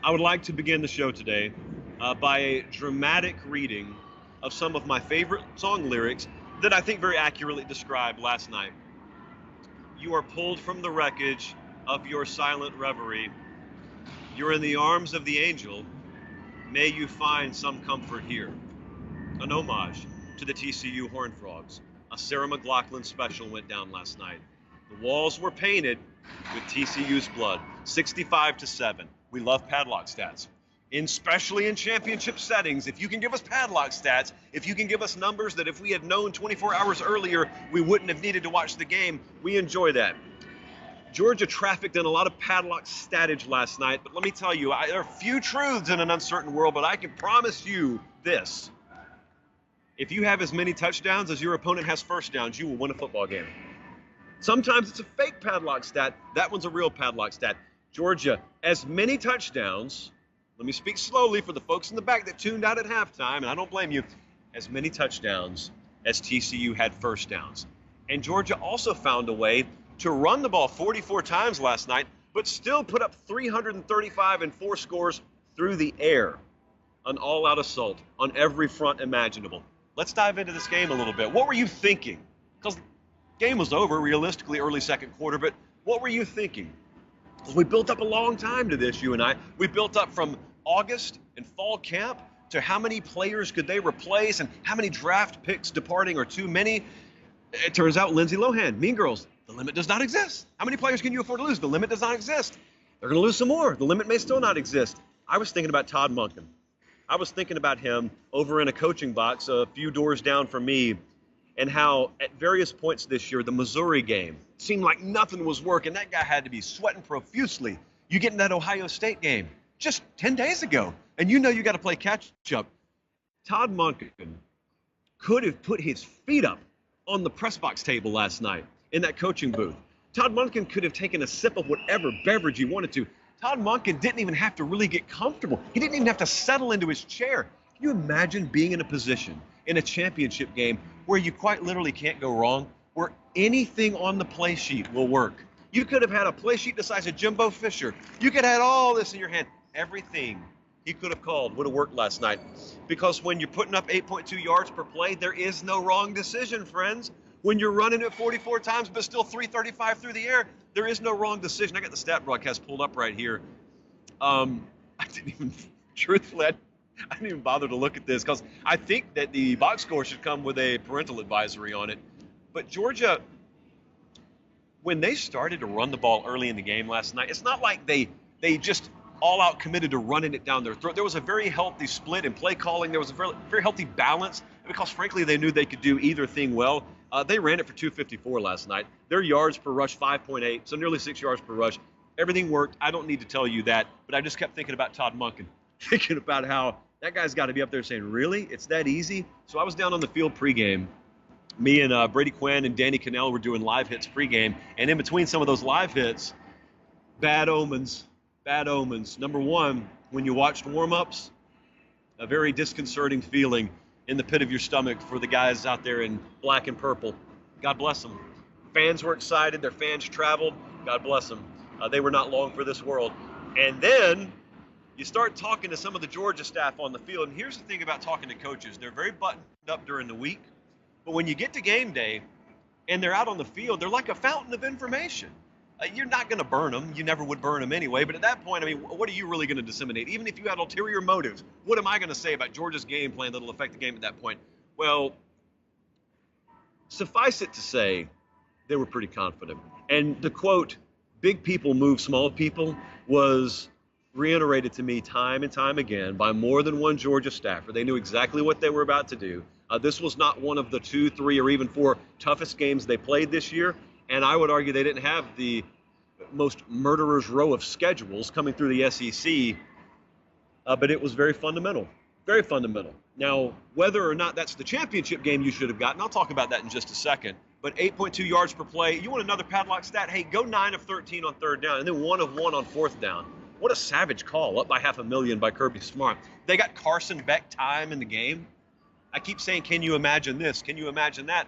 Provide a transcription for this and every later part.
I would like to begin the show today by a dramatic reading of some of my favorite song lyrics that I think very accurately described last night. You are pulled from the wreckage of your silent reverie. You're in the arms of the angel. May you find some comfort here. An homage to the TCU Horned Frogs. A Sarah McLachlan special went down last night. The walls were painted with TCU's blood, 65-7. We love padlock stats, especially in championship settings. If you can give us padlock stats, if you can give us numbers that if we had known 24 hours earlier, we wouldn't have needed to watch the game, we enjoy that. Georgia trafficked in a lot of padlock statage last night, but let me tell you, there are few truths in an uncertain world, but I can promise you this. If you have as many touchdowns as your opponent has first downs, you will win a football game. Sometimes it's a fake padlock stat. That one's a real padlock stat. Georgia, as many touchdowns, let me speak slowly for the folks in the back that tuned out at halftime, and I don't blame you, as many touchdowns as TCU had first downs. And Georgia also found a way to run the ball 44 times last night, but still put up 335 and 4 scores through the air. An all-out assault on every front imaginable. Let's dive into this game a little bit. What were you thinking? Because the game was over, realistically, early second quarter, but what were you thinking? We built up a long time to this, you and I. We built up from August and fall camp to how many players could they replace and how many draft picks departing are too many. It turns out Lindsay Lohan, Mean Girls, the limit does not exist. How many players can you afford to lose? The limit does not exist. They're going to lose some more. The limit may still not exist. I was thinking about Todd Monken. I was thinking about him over in a coaching box a few doors down from me, and how at various points this year, the Missouri game seemed like nothing was working. That guy had to be sweating profusely. You get in that Ohio State game just 10 days ago, and you know you got to play catch up. Todd Monken could have put his feet up on the press box table last night in that coaching booth. Todd Monken could have taken a sip of whatever beverage he wanted to. Todd Monken didn't even have to really get comfortable. He didn't even have to settle into his chair. Can you imagine being in a position in a championship game where you quite literally can't go wrong, where anything on the play sheet will work? You could have had a play sheet the size of Jimbo Fisher. You could have had all this in your hand. Everything he could have called would have worked last night. Because when you're putting up 8.2 yards per play, there is no wrong decision, friends. When you're running it 44 times but still 335 through the air, there is no wrong decision. I got the stat broadcast pulled up right here. Truthfully, I didn't even bother to look at this because I think that the box score should come with a parental advisory on it. But Georgia, when they started to run the ball early in the game last night, it's not like they just all out committed to running it down their throat. There was a very healthy split in play calling. There was a very healthy balance because, frankly, they knew they could do either thing well. They ran it for 254 last night. Their yards per rush, 5.8, so nearly 6 yards per rush. Everything worked. I don't need to tell you that, but I just kept thinking about Todd Monken, thinking about how that guy's got to be up there saying, really? It's that easy? So I was down on the field pregame. Me and Brady Quinn and Danny Cannell were doing live hits pregame, and in between some of those live hits, bad omens. Bad omens. Number one, when you watched warm-ups, a very disconcerting feeling in the pit of your stomach for the guys out there in black and purple. God bless them. Fans were excited. Their fans traveled. God bless them. They were not long for this world. And then you start talking to some of the Georgia staff on the field. And here's the thing about talking to coaches. They're very buttoned up during the week. But when you get to game day and they're out on the field, they're like a fountain of information. You're not going to burn them. You never would burn them anyway. But at that point, I mean, what are you really going to disseminate? Even if you had ulterior motives, what am I going to say about Georgia's game plan that'll affect the game at that point? Well, suffice it to say, they were pretty confident. And the quote, big people move small people, was reiterated to me time and time again by more than one Georgia staffer. They knew exactly what they were about to do. This was not one of the 2, 3, or even 4 toughest games they played this year. And I would argue they didn't have the most murderer's row of schedules coming through the SEC, but it was very fundamental, very fundamental. Now, whether or not that's the championship game you should have gotten, I'll talk about that in just a second, but 8.2 yards per play, you want another padlock stat? Hey, go 9 of 13 on third down, and then 1 of 1 on fourth down. What a savage call, up by $500,000 by Kirby Smart. They got Carson Beck time in the game. I keep saying, can you imagine this? Can you imagine that?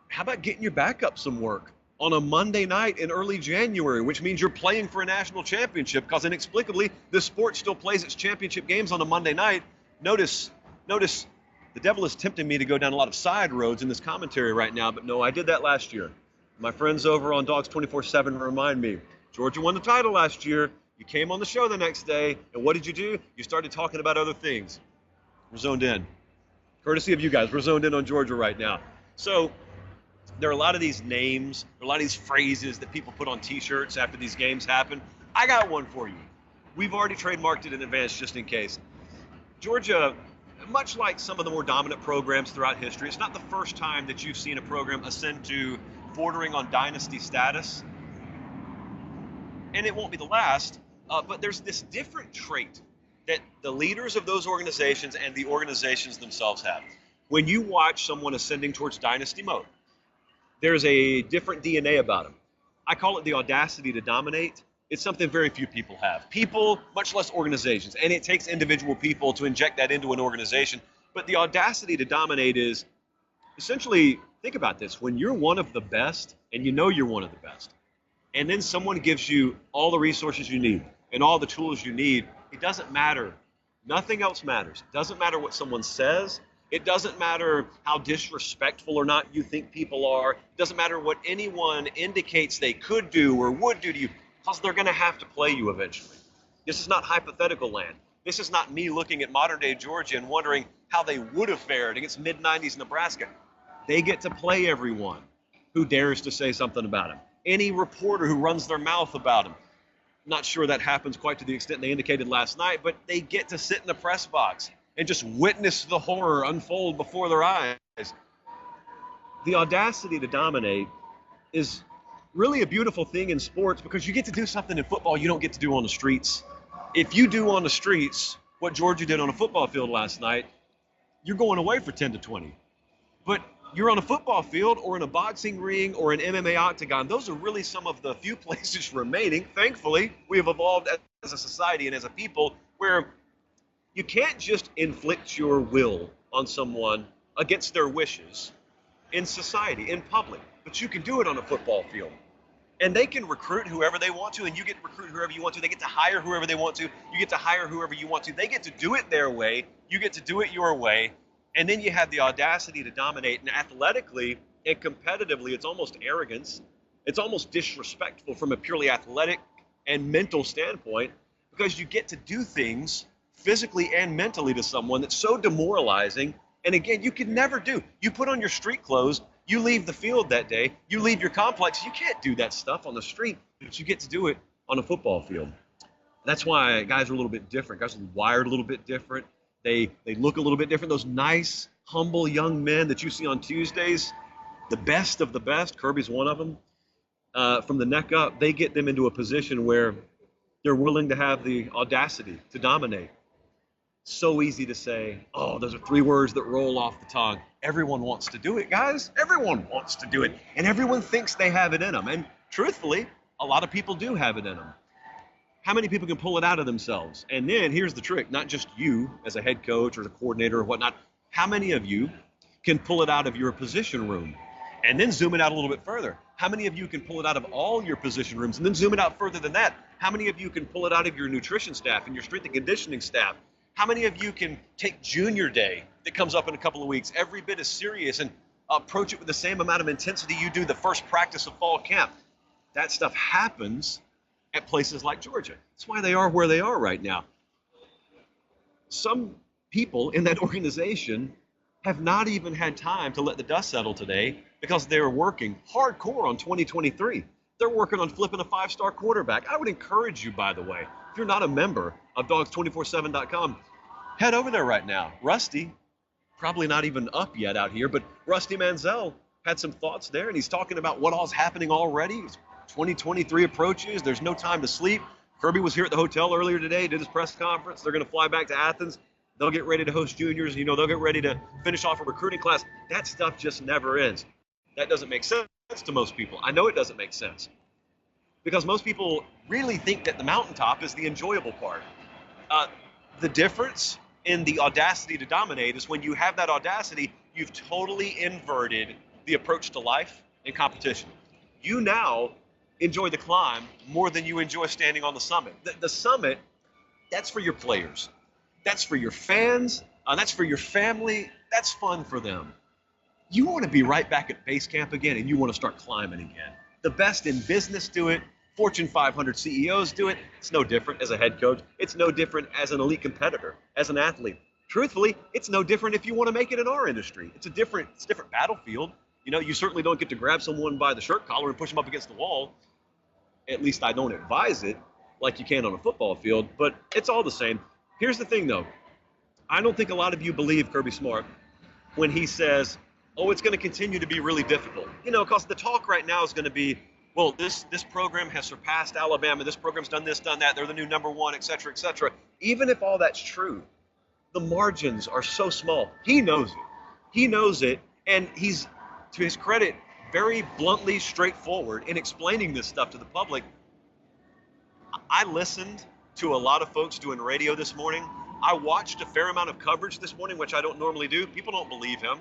How about getting your backup some work on a Monday night in early January, which means you're playing for a national championship because inexplicably this sport still plays its championship games on a Monday night. Notice, the devil is tempting me to go down a lot of side roads in this commentary right now, but no, I did that last year. My friends over on Dogs 24/7 remind me, Georgia won the title last year. You came on the show the next day, and what did you do? You started talking about other things. We're zoned in. Courtesy of you guys, we're zoned in on Georgia right now. So there are a lot of these names, a lot of these phrases that people put on T-shirts after these games happen. I got one for you. We've already trademarked it in advance just in case. Georgia, much like some of the more dominant programs throughout history, it's not the first time that you've seen a program ascend to bordering on dynasty status. And it won't be the last, but there's this different trait that the leaders of those organizations and the organizations themselves have. When you watch someone ascending towards dynasty mode, there's a different DNA about them. I call it the audacity to dominate. It's something very few people have. People, much less organizations, and it takes individual people to inject that into an organization. But the audacity to dominate is essentially, think about this, when you're one of the best, and you know you're one of the best, and then someone gives you all the resources you need and all the tools you need, it doesn't matter. Nothing else matters. It doesn't matter what someone says. It doesn't matter how disrespectful or not you think people are. It doesn't matter what anyone indicates they could do or would do to you, because they're going to have to play you eventually. This is not hypothetical land. This is not me looking at modern day Georgia and wondering how they would have fared against mid-90s Nebraska. They get to play everyone who dares to say something about them. Any reporter who runs their mouth about them. Not sure that happens quite to the extent they indicated last night, but they get to sit in the press box and just witness the horror unfold before their eyes. The audacity to dominate is really a beautiful thing in sports because you get to do something in football you don't get to do on the streets. If you do on the streets what Georgia did on a football field last night, you're going away for 10 to 20. But you're on a football field or in a boxing ring or an MMA octagon. Those are really some of the few places remaining. Thankfully, we have evolved as a society and as a people where you can't just inflict your will on someone against their wishes in society, in public, but you can do it on a football field. And they can recruit whoever they want to, and you get to recruit whoever you want to. They get to hire whoever they want to. You get to hire whoever you want to. They get to do it their way. You get to do it your way. And then you have the audacity to dominate. And athletically and competitively, it's almost arrogance. It's almost disrespectful from a purely athletic and mental standpoint because you get to do things physically and mentally to someone that's so demoralizing. And again, you could never do. You put on your street clothes, you leave the field that day, you leave your complex. You can't do that stuff on the street, but you get to do it on a football field. That's why guys are a little bit different. Guys are wired a little bit different. They look a little bit different. Those nice, humble young men that you see on Tuesdays, the best of the best, Kirby's one of them, from the neck up, they get them into a position where they're willing to have the audacity to dominate. So easy to say, oh, those are 3 words that roll off the tongue. Everyone wants to do it, guys. Everyone wants to do it. And everyone thinks they have it in them. And truthfully, a lot of people do have it in them. How many people can pull it out of themselves? And then here's the trick, not just you as a head coach or as a coordinator or whatnot. How many of you can pull it out of your position room? And then zoom it out a little bit further. How many of you can pull it out of all your position rooms? And then zoom it out further than that. How many of you can pull it out of your nutrition staff and your strength and conditioning staff? How many of you can take junior day that comes up in a couple of weeks, every bit as serious, and approach it with the same amount of intensity you do the first practice of fall camp? That stuff happens at places like Georgia. That's why they are where they are right now. Some people in that organization have not even had time to let the dust settle today because they're working hardcore on 2023. They're working on flipping a 5-star quarterback. I would encourage you, by the way, if you're not a member of dogs247.com, head over there right now. Rusty, probably not even up yet out here, but Rusty Manziel had some thoughts there, and he's talking about what all's happening already. 2023 approaches. There's no time to sleep. Kirby was here at the hotel earlier today, did his press conference. They're going to fly back to Athens. They'll get ready to host juniors. You know, they'll get ready to finish off a recruiting class. That stuff just never ends. That doesn't make sense to most people. I know it doesn't make sense because most people really think that the mountaintop is the enjoyable part. The difference in the audacity to dominate is when you have that audacity, you've totally inverted the approach to life and competition. You now enjoy the climb more than you enjoy standing on the summit. The summit, that's for your players. That's for your fans. That's for your family. That's fun for them. You want to be right back at base camp again, and you want to start climbing again. The best in business do it. Fortune 500 CEOs do it. It's no different as a head coach. It's no different as an elite competitor, as an athlete. Truthfully, it's no different if you want to make it in our industry. It's a different battlefield. You know, you certainly don't get to grab someone by the shirt collar and push them up against the wall. At least I don't advise it like you can on a football field, but it's all the same. Here's the thing, though. I don't think a lot of you believe Kirby Smart when he says, oh, it's going to continue to be really difficult. You know, because the talk right now is going to be, well, this program has surpassed Alabama. This program's done this, done that. They're the new number one, et cetera, et cetera. Even if all that's true, the margins are so small. He knows it. He knows it, and he's, to his credit, very bluntly straightforward in explaining this stuff to the public. I listened to a lot of folks doing radio this morning. I watched a fair amount of coverage this morning, which I don't normally do. People don't believe him.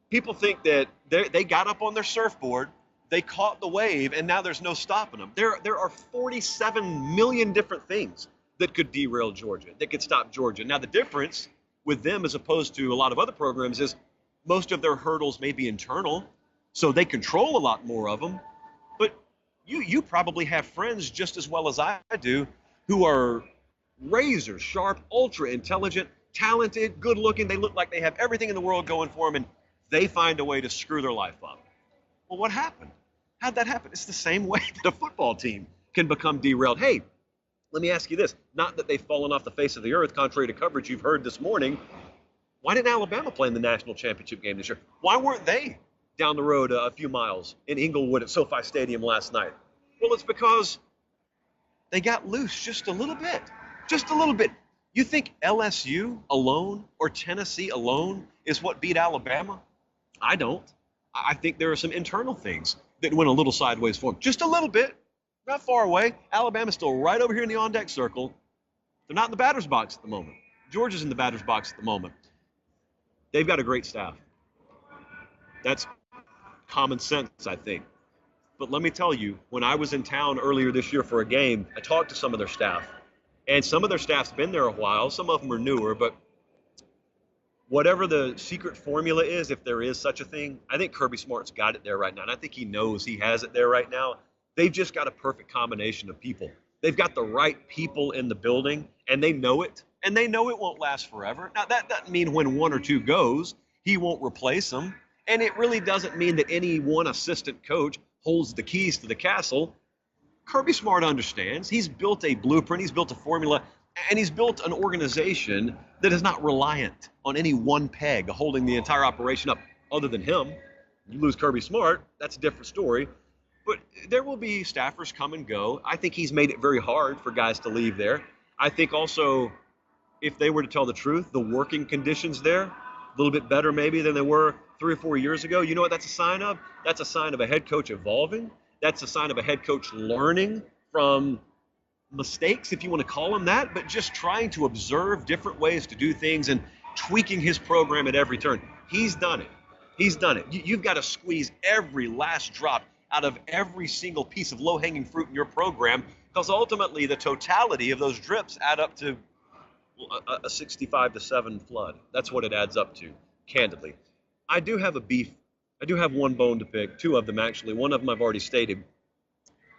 People think that they got up on their surfboard, they caught the wave, and now there's no stopping them. There are 47 million different things that could derail Georgia, that could stop Georgia. Now, the difference with them as opposed to a lot of other programs is most of their hurdles may be internal, so they control a lot more of them. But you probably have friends just as well as I do who are razor sharp, ultra intelligent, talented, good looking. They look like they have everything in the world going for them, and they find a way to screw their life up. Well, what happened? How'd that happen? It's the same way that a football team can become derailed. Hey, let me ask you this. Not that they've fallen off the face of the earth, contrary to coverage you've heard this morning. Why didn't Alabama play in the national championship game this year? Why weren't they down the road a few miles in Inglewood at SoFi Stadium last night? Well, it's because they got loose just a little bit. Just a little bit. You think LSU alone or Tennessee alone is what beat Alabama? I don't. I think there are some internal things that went a little sideways for them. Just a little bit. Not far away. Alabama's still right over here in the on-deck circle. They're not in the batter's box at the moment. Georgia's in the batter's box at the moment. They've got a great staff. That's common sense, I think. But let me tell you, when I was in town earlier this year for a game, I talked to some of their staff. And some of their staff's been there a while. Some of them are newer. But whatever the secret formula is, if there is such a thing, I think Kirby Smart's got it there right now. And I think he knows he has it there right now. They've just got a perfect combination of people. They've got the right people in the building, and they know it. And they know it won't last forever. Now, that doesn't mean when one or two goes, he won't replace them. And it really doesn't mean that any one assistant coach holds the keys to the castle. Kirby Smart understands. He's built a blueprint. He's built a formula. And he's built an organization that is not reliant on any one peg holding the entire operation up other than him. You lose Kirby Smart, that's a different story. But there will be staffers come and go. I think he's made it very hard for guys to leave there. I think also, if they were to tell the truth, the working conditions there, a little bit better maybe than they were 3 or 4 years ago. You know what that's a sign of? That's a sign of a head coach evolving. That's a sign of a head coach learning from mistakes, if you want to call them that, but just trying to observe different ways to do things and tweaking his program at every turn. He's done it. He's done it. You've got to squeeze every last drop out of every single piece of low-hanging fruit in your program, because ultimately the totality of those drips add up to a 65-7 flood. That's what it adds up to, candidly. I do have a beef. I do have one bone to pick, 2 of them actually. One of them I've already stated.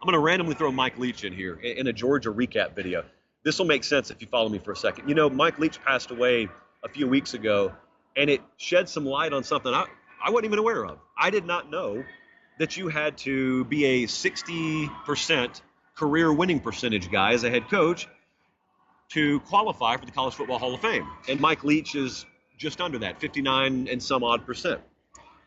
I'm going to randomly throw Mike Leach in here in a Georgia recap video. This will make sense if you follow me for a second. You know, Mike Leach passed away a few weeks ago, and it shed some light on something I wasn't even aware of. I did not know that you had to be a 60% career winning percentage guy as a head coach to qualify for the College Football Hall of Fame. And Mike Leach is just under that, 59 and some odd percent.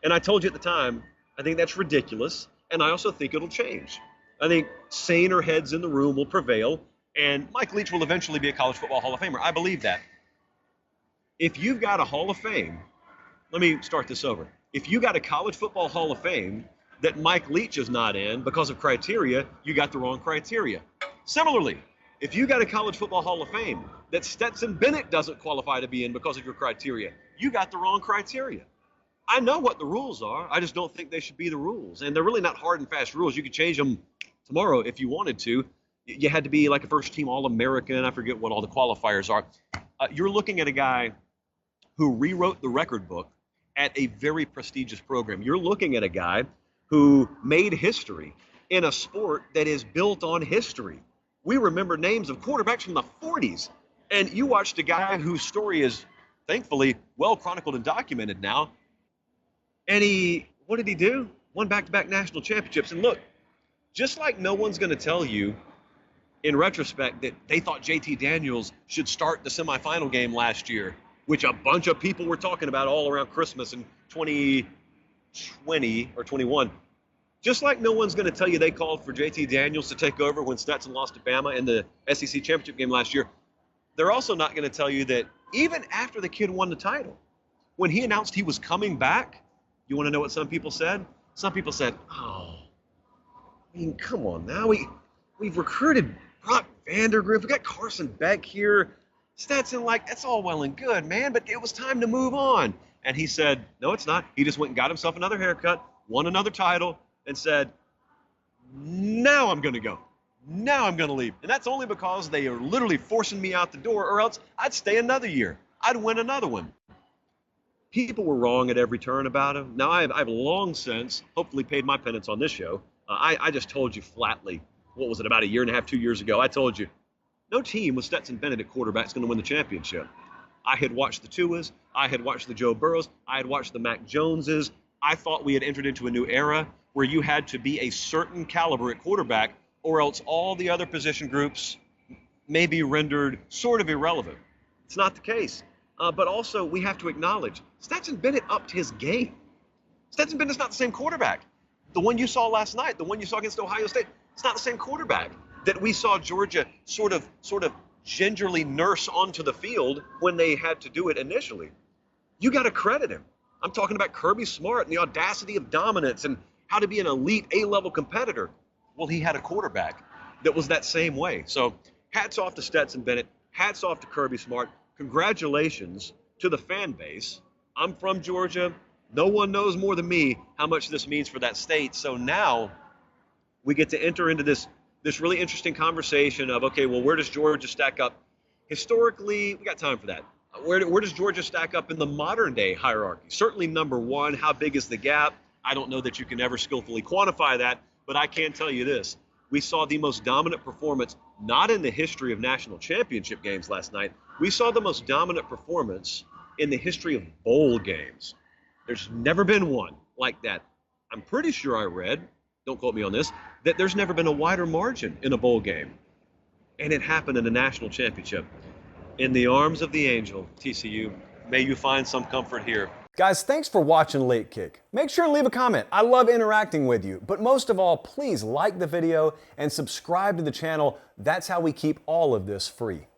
And I told you at the time, I think that's ridiculous, and I also think it'll change. I think saner heads in the room will prevail, and Mike Leach will eventually be a College Football Hall of Famer. I believe that. If you've got a Hall of Fame, let me start this over. If you got a College Football Hall of Fame that Mike Leach is not in because of criteria, you got the wrong criteria. Similarly, if you got a College Football Hall of Fame that Stetson Bennett doesn't qualify to be in because of your criteria, you got the wrong criteria. I know what the rules are. I just don't think they should be the rules. And they're really not hard and fast rules. You could change them tomorrow if you wanted to. You had to be like a first team All-American. I forget what all the qualifiers are. You're looking at a guy who rewrote the record book at a very prestigious program. You're looking at a guy who made history in a sport that is built on history. We remember names of quarterbacks from the 40s. And you watched a guy whose story is thankfully well chronicled and documented now. And what did he do? Won back-to-back national championships. And look, just like no one's going to tell you in retrospect that they thought JT Daniels should start the semifinal game last year, which a bunch of people were talking about all around Christmas in 2020 or 21. Just like no one's going to tell you they called for JT Daniels to take over when Stetson lost to Bama in the SEC championship game last year, they're also not going to tell you that even after the kid won the title, when he announced he was coming back, you want to know what some people said? Some people said, oh, I mean, come on now. We've recruited Brock Vandergrift. We got Carson Beck here. Stetson, that's all well and good, man, but it was time to move on. And he said, no, it's not. He just went and got himself another haircut, won another title, and said, now I'm going to go. Now I'm going to leave. And that's only because they are literally forcing me out the door, or else I'd stay another year. I'd win another one. People were wrong at every turn about him. Now, I've long since hopefully paid my penance on this show. I just told you flatly, what was it, about a year and a half, 2 years ago, I told you, no team with Stetson Bennett at quarterback is going to win the championship. I had watched the Tuas. I had watched the Joe Burrows. I had watched the Mac Joneses. I thought we had entered into a new era where you had to be a certain caliber at quarterback, or else all the other position groups may be rendered sort of irrelevant. It's not the case. But also, we have to acknowledge, Stetson Bennett upped his game. Stetson Bennett's not the same quarterback. The one you saw last night, the one you saw against Ohio State, it's not the same quarterback that we saw Georgia sort of gingerly nurse onto the field when they had to do it initially. You got to credit him. I'm talking about Kirby Smart and the audacity of dominance and how to be an elite A-level competitor. Well, he had a quarterback that was that same way. So hats off to Stetson Bennett. Hats off to Kirby Smart. Congratulations to the fan base. I'm from Georgia. No one knows more than me how much this means for that state. So now we get to enter into this really interesting conversation of, okay, well, where does Georgia stack up? Historically, we got time for that. Where does Georgia stack up in the modern day hierarchy? Certainly number one. How big is the gap? I don't know that you can ever skillfully quantify that, but I can tell you this. We saw the most dominant performance, not in the history of national championship games last night. We saw the most dominant performance in the history of bowl games. There's never been one like that. I'm pretty sure I read, don't quote me on this, that there's never been a wider margin in a bowl game. And it happened in a national championship. In the arms of the angel, TCU, may you find some comfort here. Guys, thanks for watching Late Kick. Make sure to leave a comment. I love interacting with you. But most of all, please like the video and subscribe to the channel. That's how we keep all of this free.